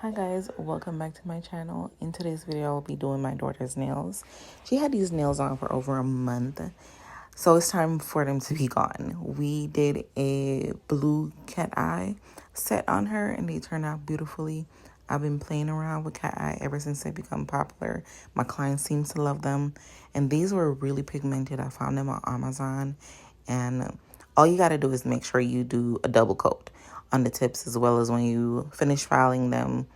Hi guys, welcome back to my channel. In today's video, I'll be doing my daughter's nails. She had these nails on for over a month, so it's time for them to be gone. We did a blue cat eye set on her and they turned out beautifully. I've been playing around with cat eye ever since they become popular. My clients seem to love them, and these were really pigmented. I found them on Amazon, and all you got to do is make sure you do a double coat on the tips, as well as when you finish filing them,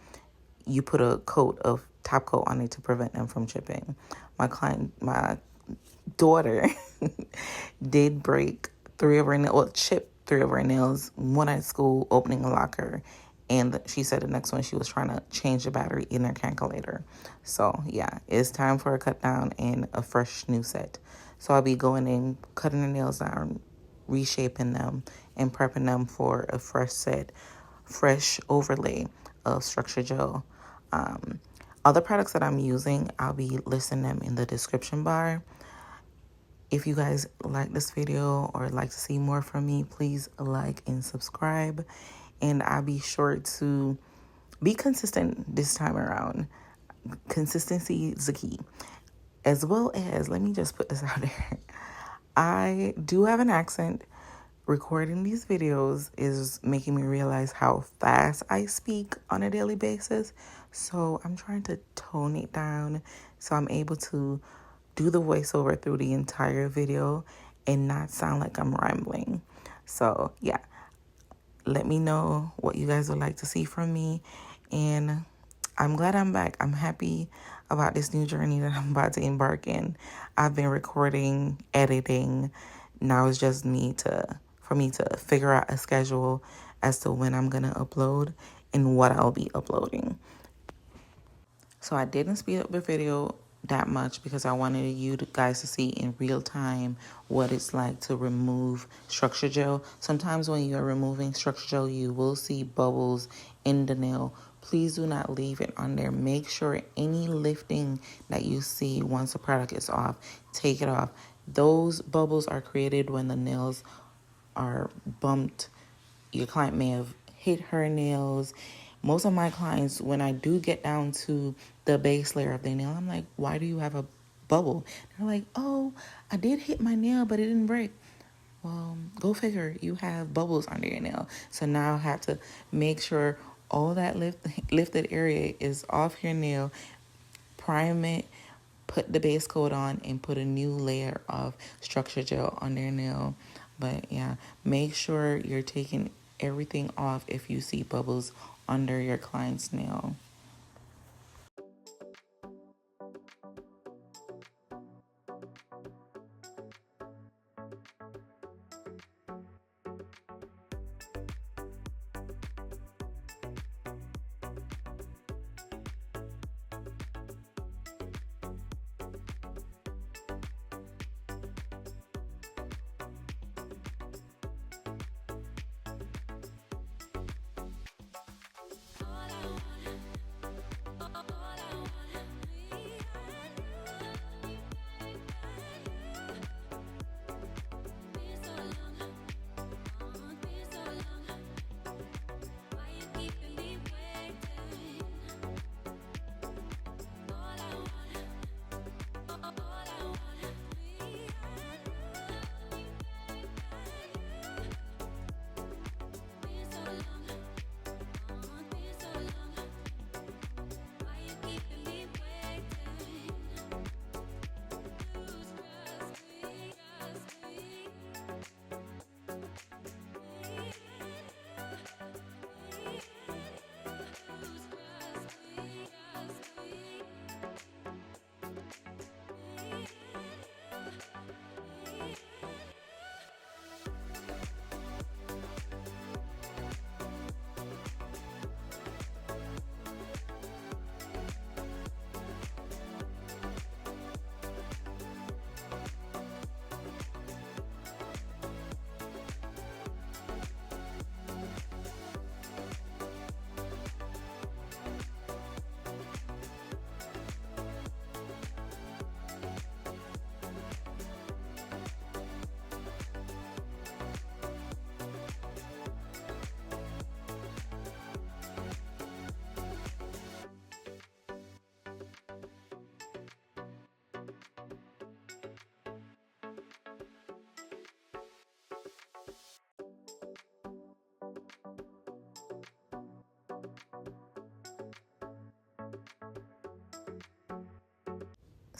you put a coat of top coat on it to prevent them from chipping. My daughter did break chip three of her nails, one at school opening a locker, and she said the next one she was trying to change the battery in her calculator. So yeah, it's time for a cut down and a fresh new set. So I'll be going in, cutting the nails down, reshaping them, and prepping them for a fresh overlay of structure gel. Other products that I'm using, I'll be listing them in the description bar. If you guys like this video or like to see more from me, please like and subscribe. And I'll be sure to be consistent this time around. Consistency is the key. As well as, let me just put this out there. I do have an accent. Recording these videos is making me realize how fast I speak on a daily basis. So I'm trying to tone it down so I'm able to do the voiceover through the entire video and not sound like I'm rambling. So yeah, let me know what you guys would like to see from me. And I'm glad I'm back. I'm happy about this new journey that I'm about to embark in. I've been recording, editing. Now it's just for me to figure out a schedule as to when I'm going to upload and what I'll be uploading. So I didn't speed up the video that much because I wanted you guys to see in real time what it's like to remove structure gel. Sometimes when you're removing structure gel, you will see bubbles in the nail. Please do not leave it on there. Make sure any lifting that you see once the product is off, take it off. Those bubbles are created when the nails are bumped. Your client may have hit her nails. Most of my clients, when I do get down to the base layer of the nail, I'm like, why do you have a bubble? They're like, oh, I did hit my nail, but it didn't break. Well, go figure. You have bubbles under your nail. So now I have to make sure all that lifted area is off your nail, prime it, put the base coat on, and put a new layer of structure gel on their nail. But yeah, make sure you're taking everything off if you see bubbles under your client's nail.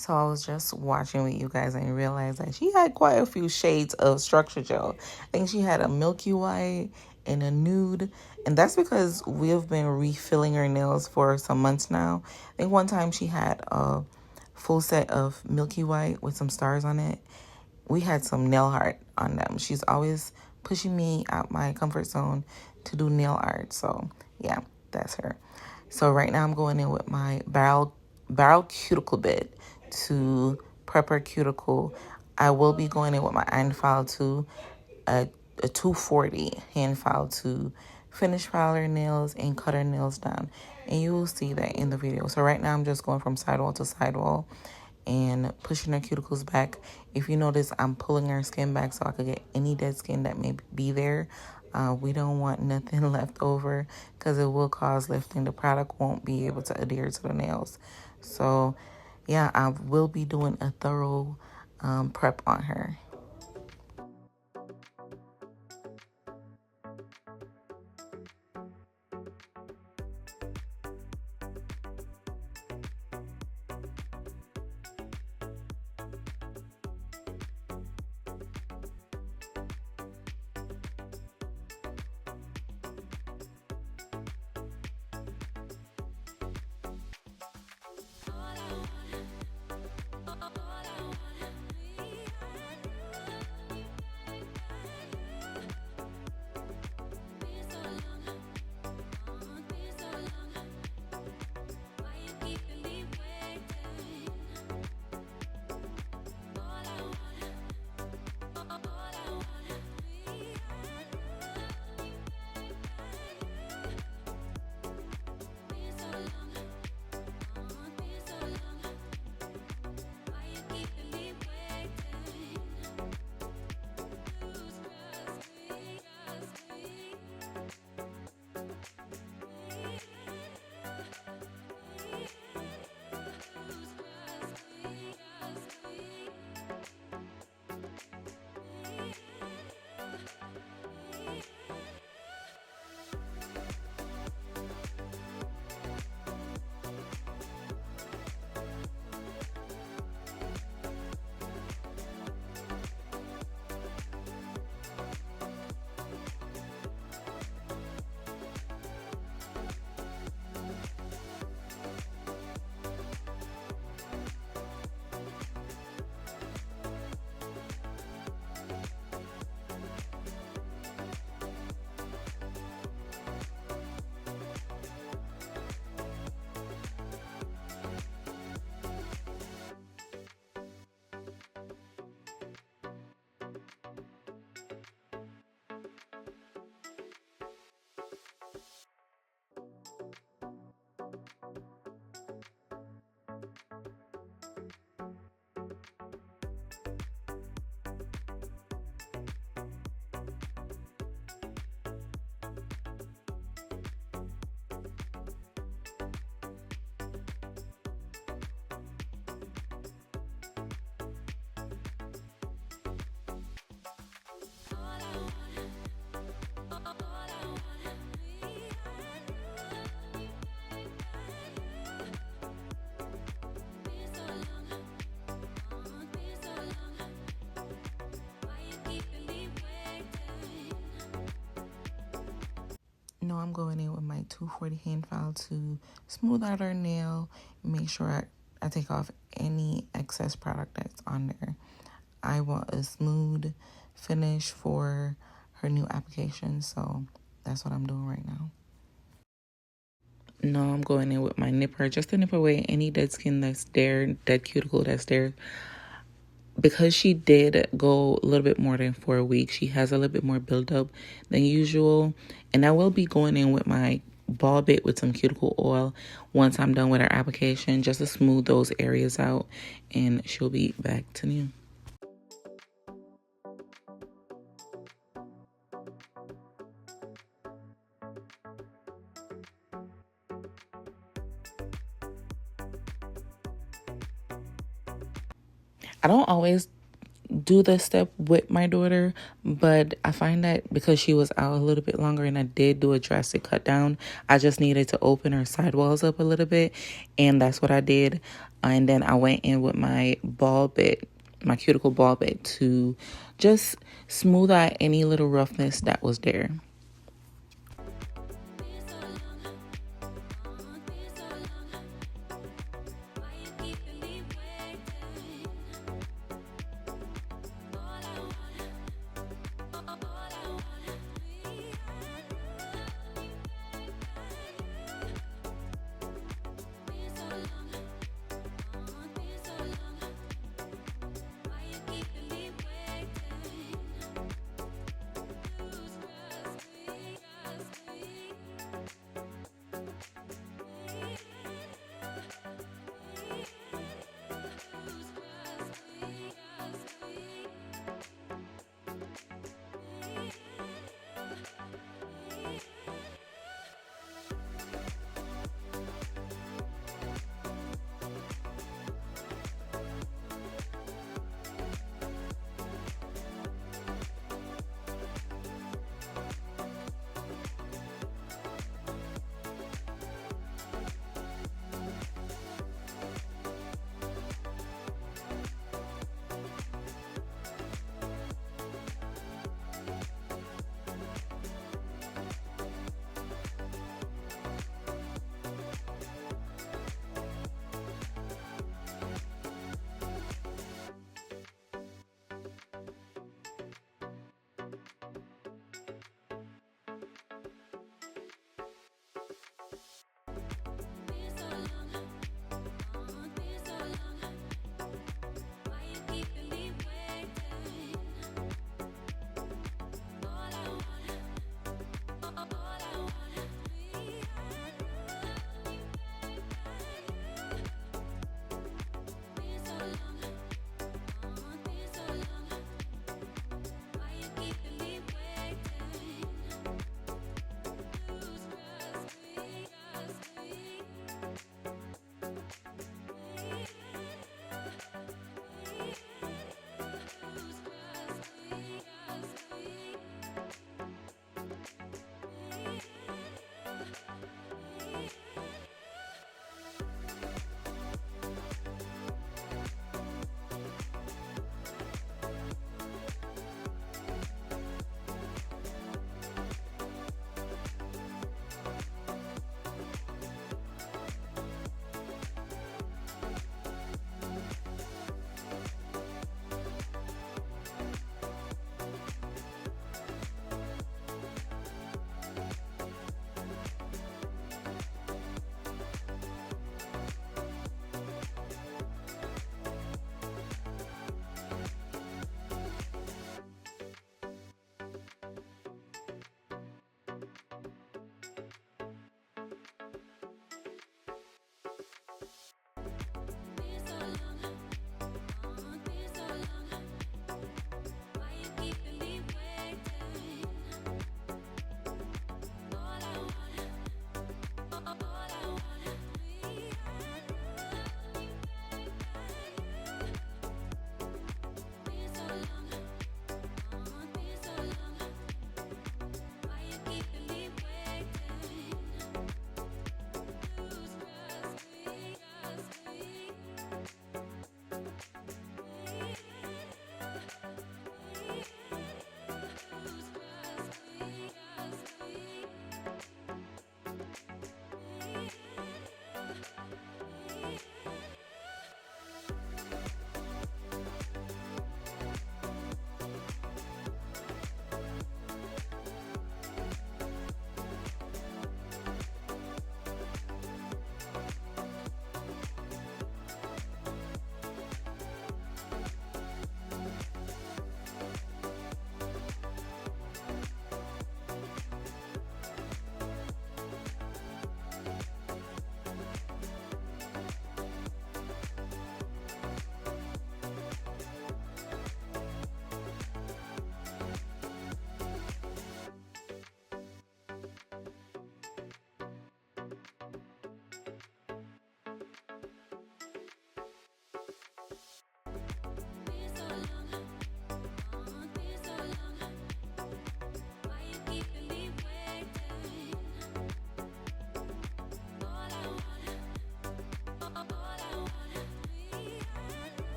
So I was just watching with you guys and realized that she had quite a few shades of structure gel. I think she had a milky white and a nude. And that's because we've been refilling her nails for some months now. I think one time she had a full set of milky white with some stars on it. We had some nail art on them. She's always pushing me out my comfort zone to do nail art. So yeah, that's her. So right now I'm going in with my barrel cuticle bit to prep her cuticle. I will be going in with my iron file too, a 240 hand file to finish file her nails and cut her nails down. And you will see that in the video. So right now I'm just going from sidewall to sidewall and pushing her cuticles back. If you notice, I'm pulling her skin back so I could get any dead skin that may be there. We don't want nothing left over because it will cause lifting. The product won't be able to adhere to the nails. So yeah, I will be doing a thorough prep on her. No, I'm going in with my 240 hand file to smooth out her nail, make sure I take off any excess product that's on there. I want a smooth finish for her new application, so that's what I'm doing right now. No, I'm going in with my nipper just to nip away any dead skin that's there, dead cuticle that's there. Because she did go a little bit more than 4 weeks, she has a little bit more buildup than usual. And I will be going in with my ball bit with some cuticle oil once I'm done with her application, just to smooth those areas out, and she'll be back to new. I don't always do this step with my daughter, but I find that because she was out a little bit longer and I did do a drastic cut down, I just needed to open her sidewalls up a little bit, and that's what I did. And then I went in with my ball bit, my cuticle ball bit, to just smooth out any little roughness that was there.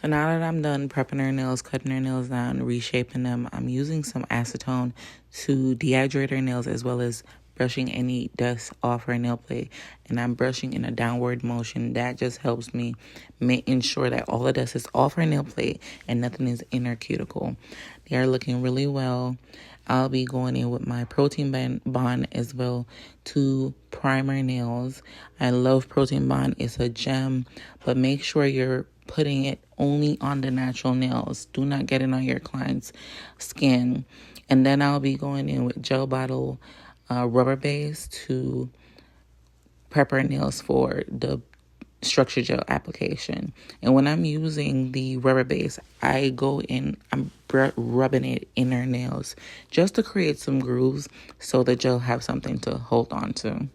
So now that I'm done prepping her nails, cutting her nails down, reshaping them, I'm using some acetone to dehydrate her nails as well as brushing any dust off her nail plate. And I'm brushing in a downward motion. That just helps me making sure that all the dust is off her nail plate and nothing is in her cuticle. They are looking really well. I'll be going in with my protein bond as well to prime her nails. I love protein bond. It's a gem, but make sure you're putting it only on the natural nails. Do not get it on your client's skin. And then I'll be going in with Gelbottle rubber base to prep her nails for the structure gel application. And when I'm using the rubber base, I go in, I'm rubbing it in her nails just to create some grooves so the gel have something to hold on to.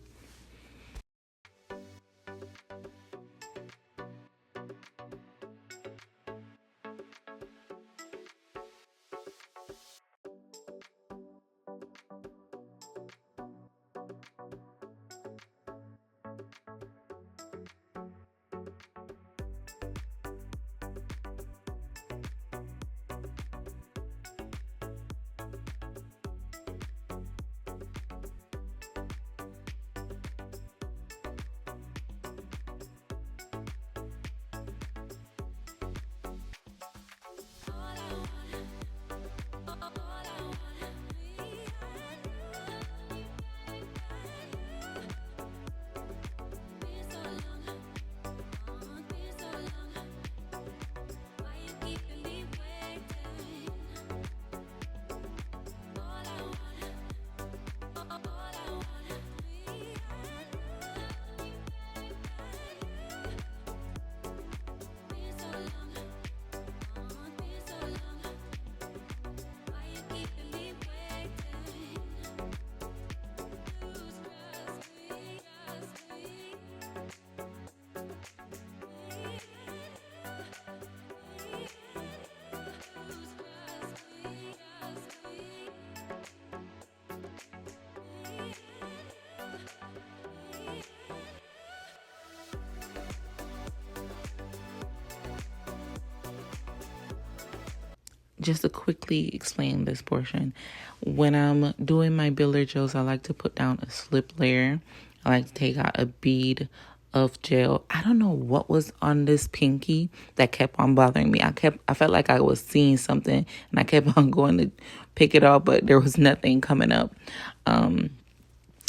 Just to quickly explain this portion, when I'm doing my builder gels, I like to put down a slip layer. I like to take out a bead of gel. I don't know what was on this pinky that kept on bothering me. I felt like I was seeing something and I kept on going to pick it up, but there was nothing coming up.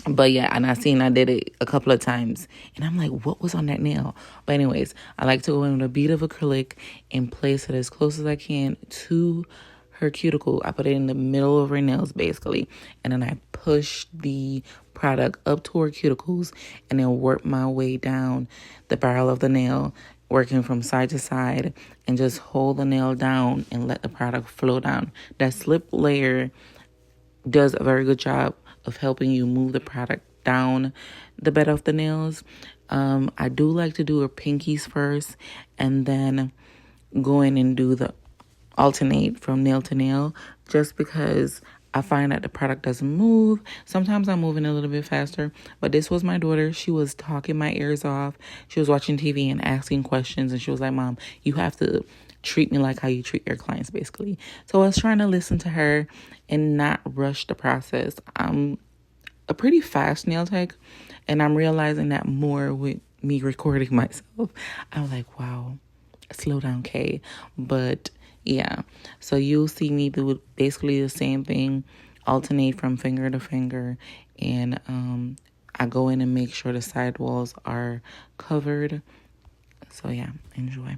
But yeah, and I did it a couple of times and I'm like, what was on that nail? But anyways, I like to go in with a bead of acrylic and place it as close as I can to her cuticle. I put it in the middle of her nails basically. And then I push the product up to her cuticles and then work my way down the barrel of the nail, working from side to side, and just hold the nail down and let the product flow down. That slip layer does a very good job of helping you move the product down the bed of the nails. I do like to do her pinkies first and then go in and do the alternate from nail to nail, just because I find that the product doesn't move. Sometimes I'm moving a little bit faster, but this was my daughter. She was talking my ears off. She was watching TV and asking questions, and she was like, Mom, you have to treat me like how you treat your clients, basically. So I was trying to listen to her and not rush the process. I'm a pretty fast nail tech, and I'm realizing that more with me recording myself. I'm like, wow, slow down, Kay. But yeah, so you'll see me do basically the same thing, alternate from finger to finger, and I go in and make sure the sidewalls are covered. So yeah, enjoy.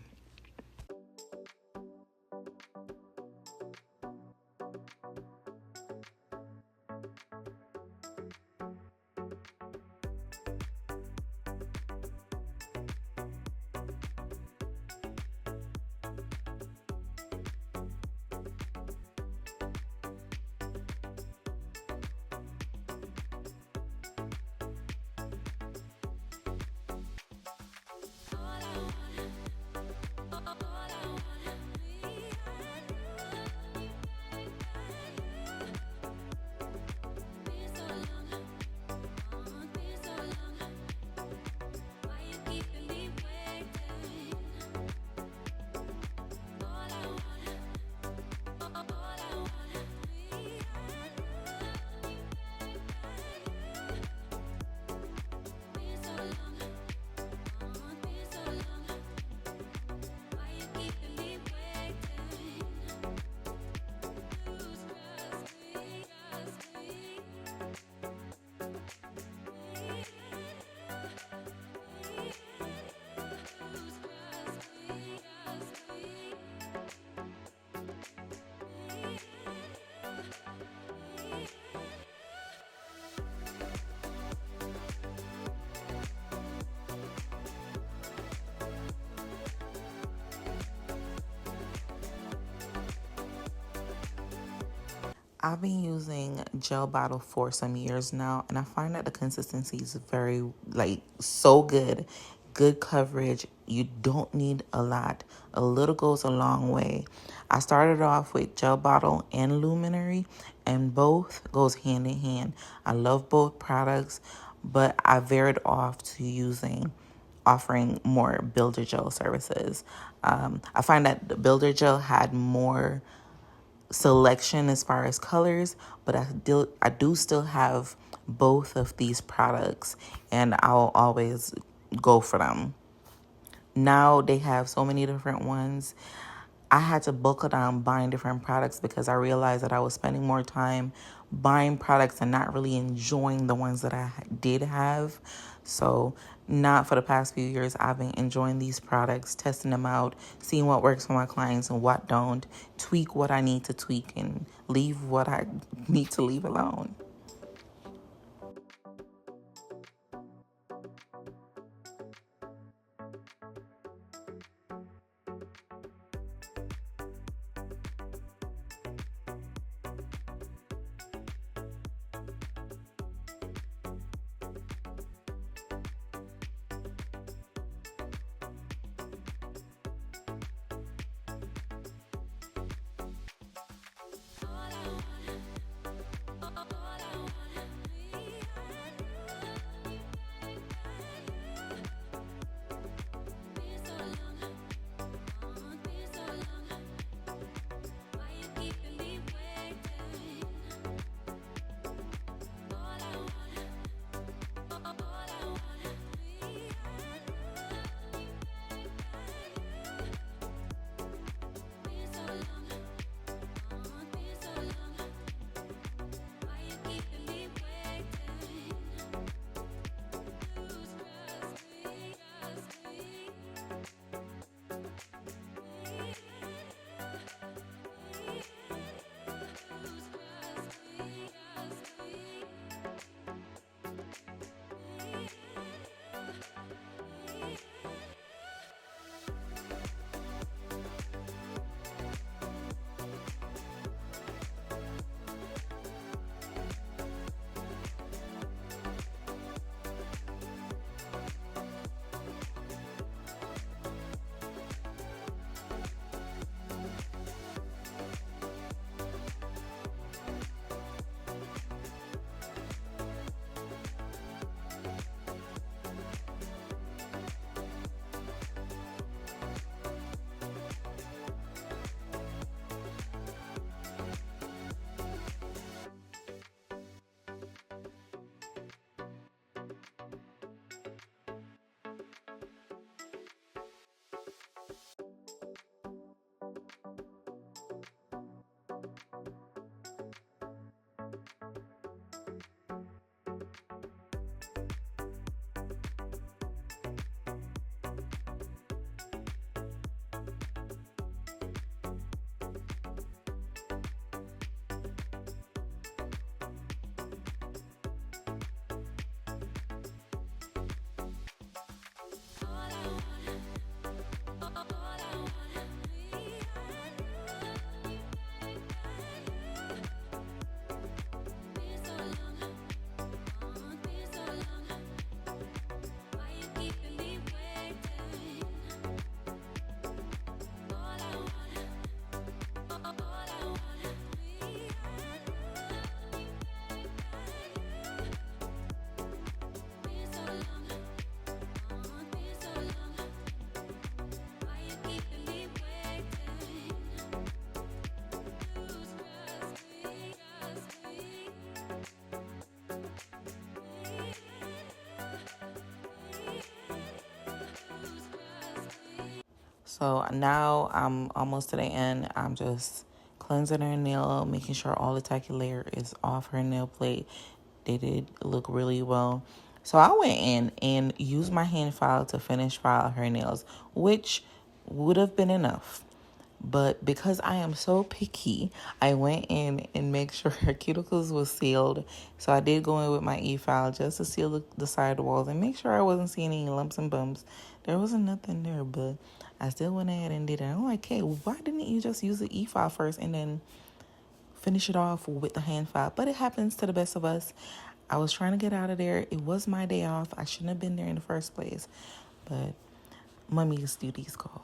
I've been using Gelbottle for some years now, and I find that the consistency is very, like, so good. Good coverage. You don't need a lot. A little goes a long way. I started off with Gelbottle and Luminary, and both goes hand in hand. I love both products, but I varied off to offering more builder gel services. I find that the builder gel had more selection as far as colors, but I do still have both of these products, and I'll always go for them. Now they have so many different ones. I had to buckle down buying different products because I realized that I was spending more time buying products and not really enjoying the ones that I did have. So, not for the past few years, I've been enjoying these products, testing them out, seeing what works for my clients and what don't, tweak what I need to tweak, and leave what I need to leave alone. So now I'm almost to the end. I'm just cleansing her nail, making sure all the tacky layer is off her nail plate. They did look really well. So I went in and used my hand file to finish file her nails, which would have been enough. But because I am so picky, I went in and make sure her cuticles was sealed. So I did go in with my e-file just to seal the side walls and make sure I wasn't seeing any lumps and bumps. There wasn't nothing there, but I still went ahead and did it. I'm like, hey, why didn't you just use the e-file first and then finish it off with the hand file. But it happens to the best of us. I was trying to get out of there. It was my day off. I shouldn't have been there in the first place. But mummy's duties call.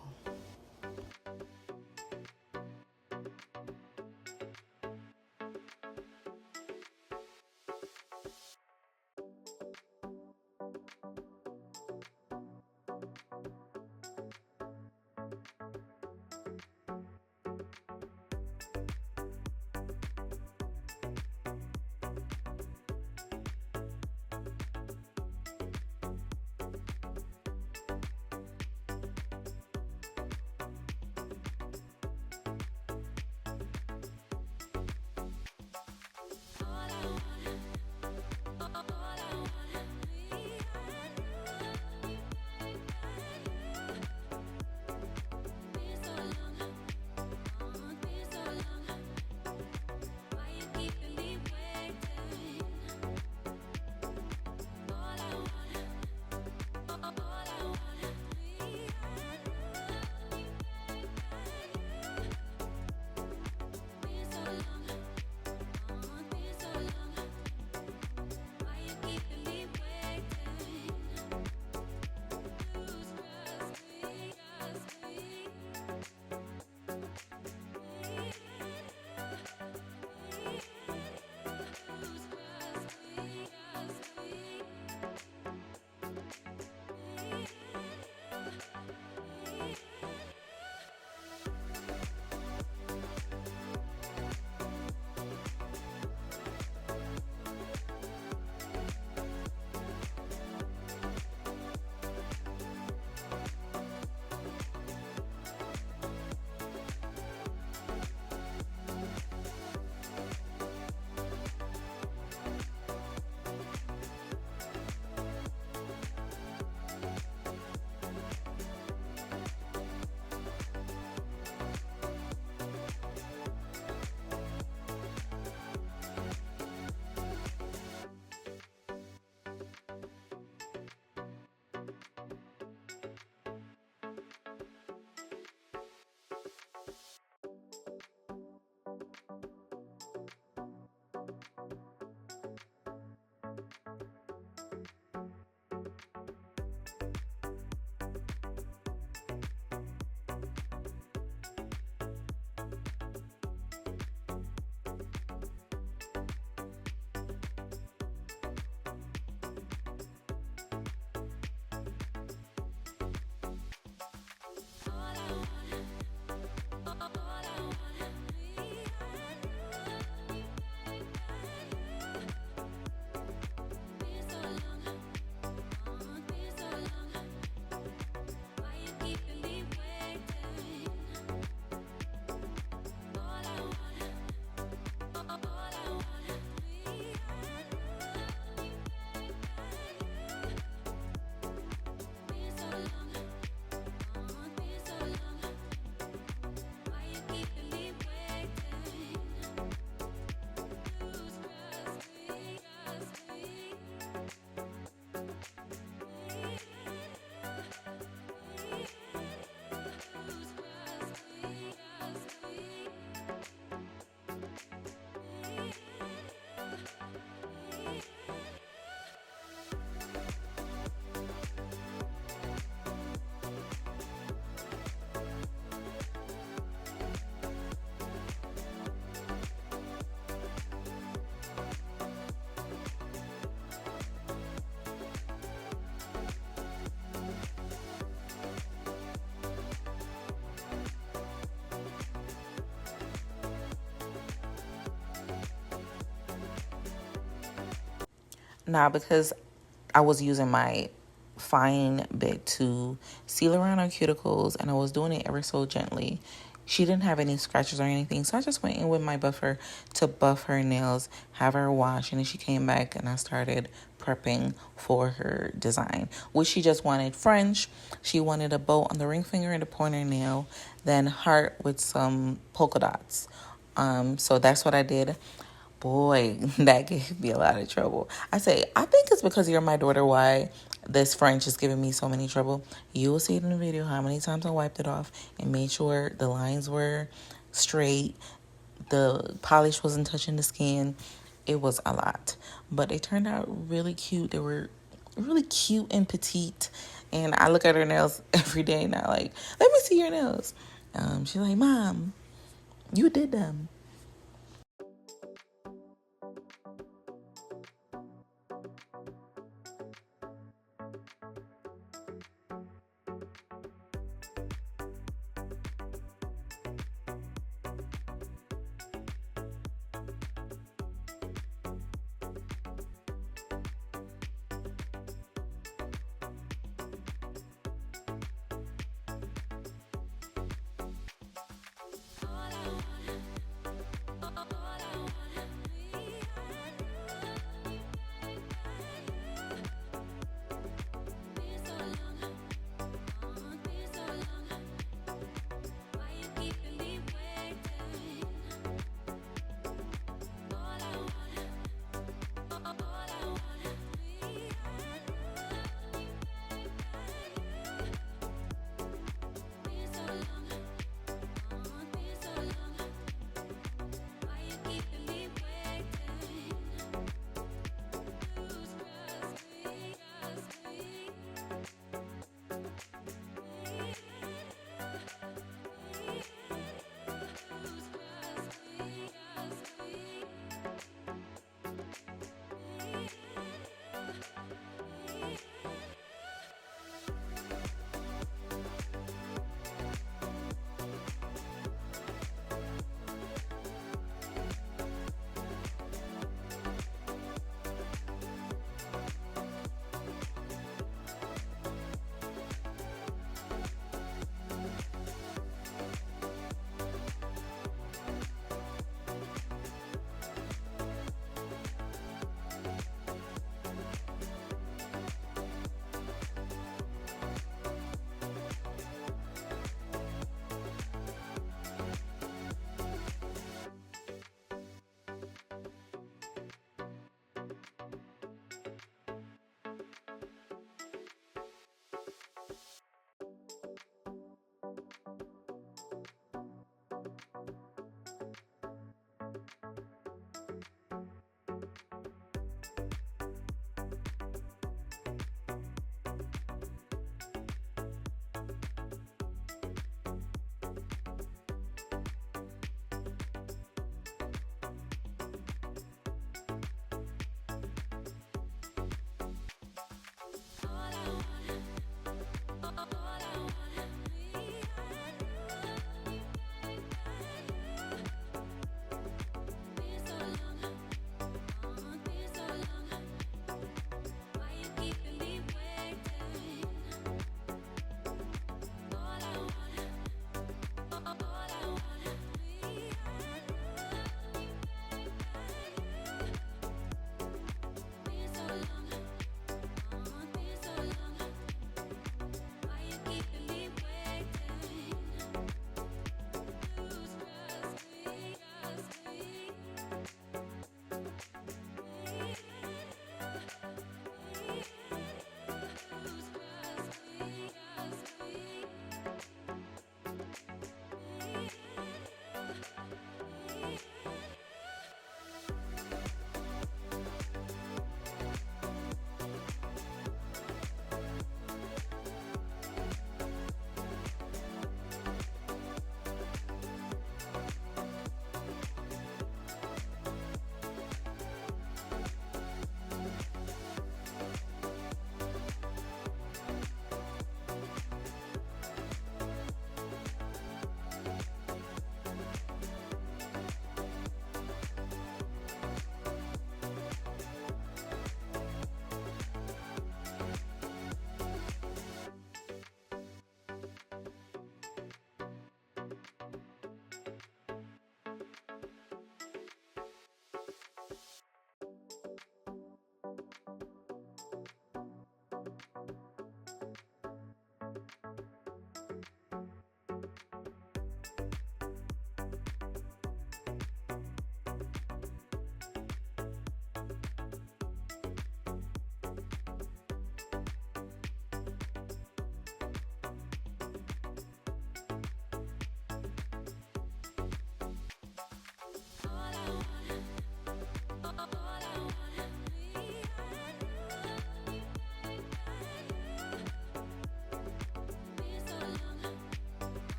Now, because I was using my fine bit to seal around her cuticles and I was doing it ever so gently, she didn't have any scratches or anything. So I just went in with my buffer to buff her nails, have her wash, and then she came back and I started prepping for her design, which she just wanted French. She wanted a bow on the ring finger and the pointer nail, then heart with some polka dots. So that's what I did. Boy, that gave me a lot of trouble. I think it's because you're my daughter why this French is giving me so many trouble. You will see it in the video how many times I wiped it off and made sure the lines were straight. The polish wasn't touching the skin. It was a lot, but they turned out really cute. They were really cute and petite, and I look at her nails every day now, like, let me see your nails. She's like, Mom, you did them.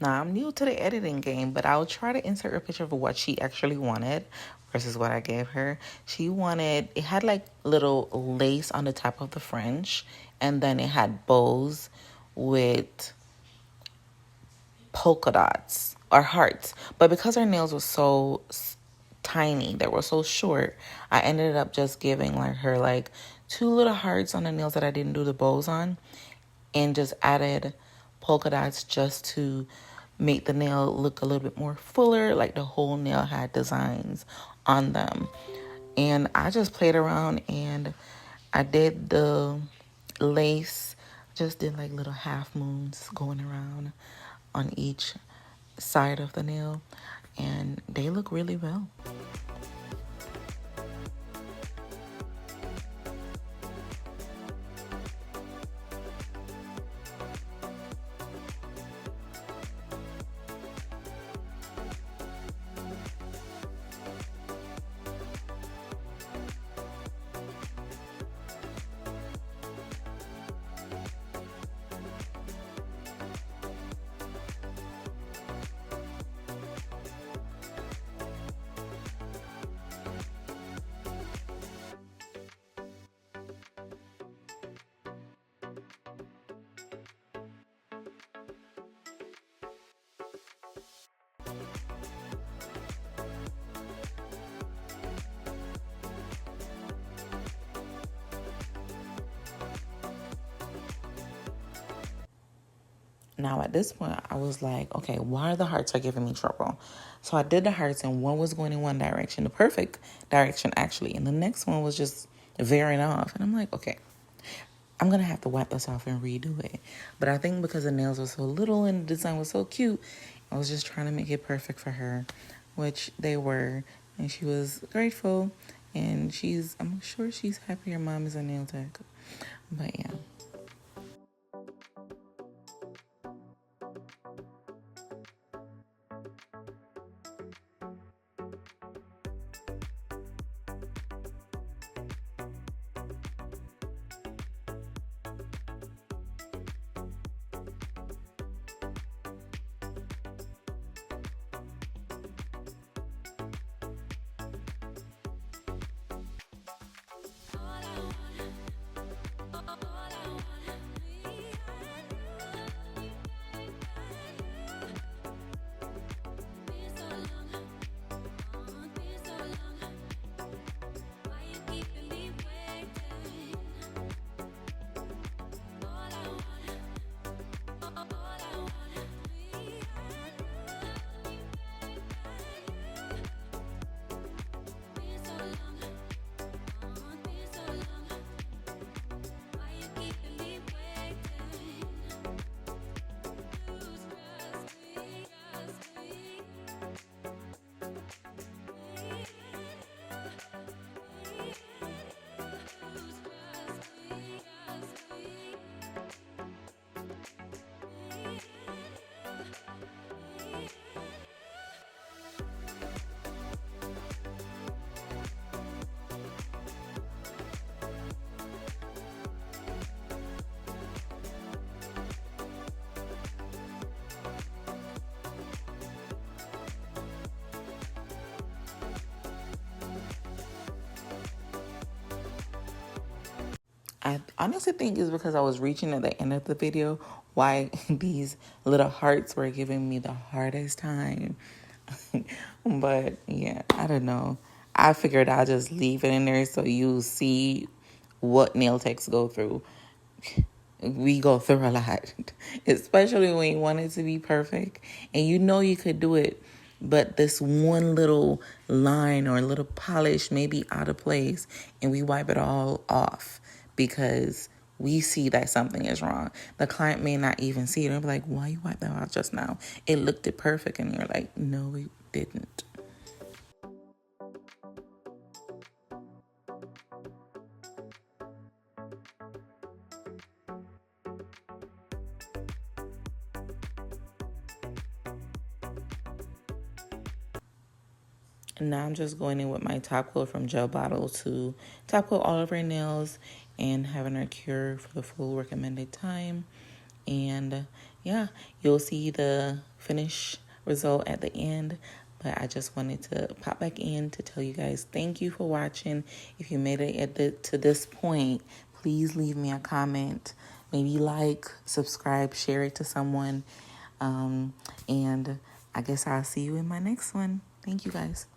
Now, I'm new to the editing game, but I'll try to insert a picture of what she actually wanted versus what I gave her. She wanted, it had like little lace on the top of the fringe, and then it had bows with polka dots or hearts. But because her nails were so tiny, they were so short, I ended up just giving like her like two little hearts on the nails that I didn't do the bows on, and just added polka dots just to make the nail look a little bit more fuller, like the whole nail had designs on them. And I just played around and I did the lace, just did like little half moons going around on each side of the nail, and they look really well. Now, at this point, I was like, okay, why are the hearts are giving me trouble? So I did the hearts, and one was going in one direction, the perfect direction, actually. And the next one was just veering off. And I'm like, okay, I'm going to have to wipe this off and redo it. But I think because the nails were so little and the design was so cute, I was just trying to make it perfect for her, which they were. And she was grateful. And I'm sure she's happy her mom is a nail tech. But yeah. I honestly think it's because I was reaching at the end of the video why these little hearts were giving me the hardest time. But yeah, I don't know. I figured I'll just leave it in there so you see what nail techs go through. We go through a lot, especially when you want it to be perfect and you know you could do it, but this one little line or a little polish may be out of place, and we wipe it all off because we see that something is wrong. The client may not even see it. They'll be like, why you wiped that off just now? It looked it perfect. And you're like, no, it didn't. And now I'm just going in with my Topcoat from Gelbottle to top coat all of her nails and having her cure for the full recommended time. And yeah, you'll see the finished result at the end. But I just wanted to pop back in to tell you guys thank you for watching. If you made it to this point, please leave me a comment. Maybe like, subscribe, share it to someone. And I guess I'll see you in my next one. Thank you guys.